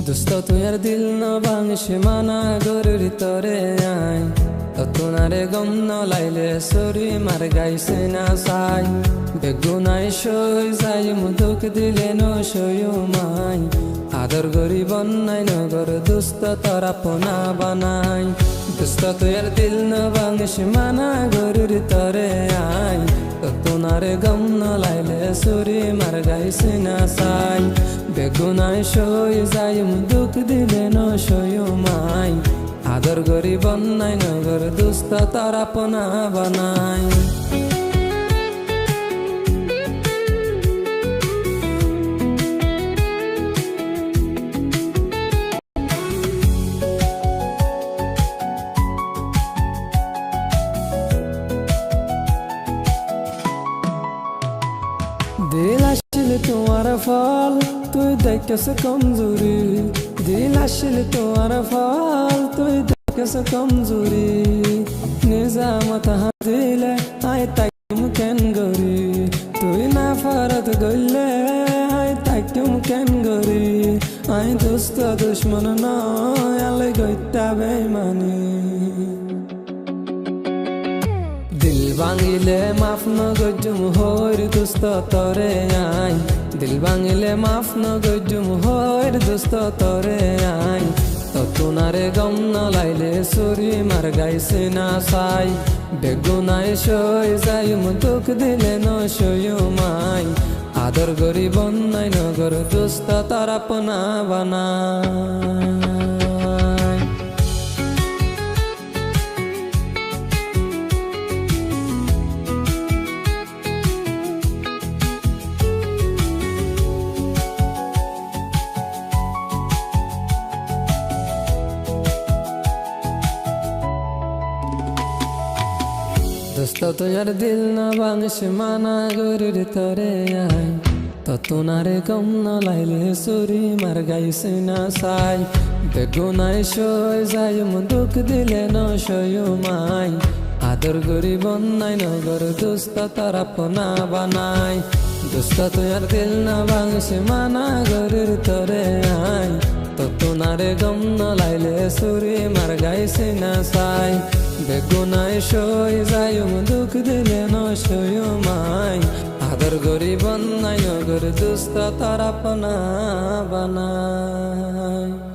দুস্ত তুই আর দিল না ভাঙিস মানা গরুর তরে আই তোনারে গম ন লাইলে সরি মার গাইছে না সাই বেগুনাই সই যাই মুদুক দিলে ন সয়ু মাই আদর গরি বন্যাই নগর দুস্ত তরা পোনা বানাই দুস্ত তুই আর দিল না ভাঙিস মানা গরুর তরে আই তোনারে গম ন লাইলে সরি মার গাইছে না সাই বেগুনাই সই যাই মুদুক দিলে ন সয়ু মাই আদর গরি বন্যাই নগর দুস্ত তারা পোনা বানাই দিল আসলে তোমার ফল তুই দেখেছ কমজোরি দিল আসলে তোমার ফল তুই দেখেছ কমজোরি নিজামত হাতিলে আই তাইম কেন গরি তুই না ফারত গইলে আই তাইম কেন গরি আই দোস্ত দুশ্মন নয় আলে গইতা বেমানি দিল ভাঙিলে মাফ ন গজুম হইর দুস্ত তরে আই দিল ভাঙিলে মাফ ন গজুম হইর দুস্ত তরে আই তোনারে গম ন লাইলে সুরি মার গাইছে না সাই বেগুনাই সই যাই মুদুক দিলে ন সয়ু মাই আদর গরি বন্যাই নগর দুস্ত তারা পোনা বানাই দোস্ত তোর দিল না ভাঙিস মানা গরুর তরে আই তোনারে গম ন লাইলে সুরি মার গাইছে না সাই বেগুনাই সই যাই মুদুক দিলে ন সয়ু মাই আদর গরি বন্যাই নগর দুস্ত তারা পোনা বানাই দোস্ত তোর দিল না ভাঙিস মানা গরুর তরে আই তোনারে গম ন লাইলে সুরি মার গাইছে না সাই বেগুনাই সই যাই মুদুক দিলে ন সয়ু মাই আদর গরি বন্যাই নগর দুস্ত তারা পোনা বানাই।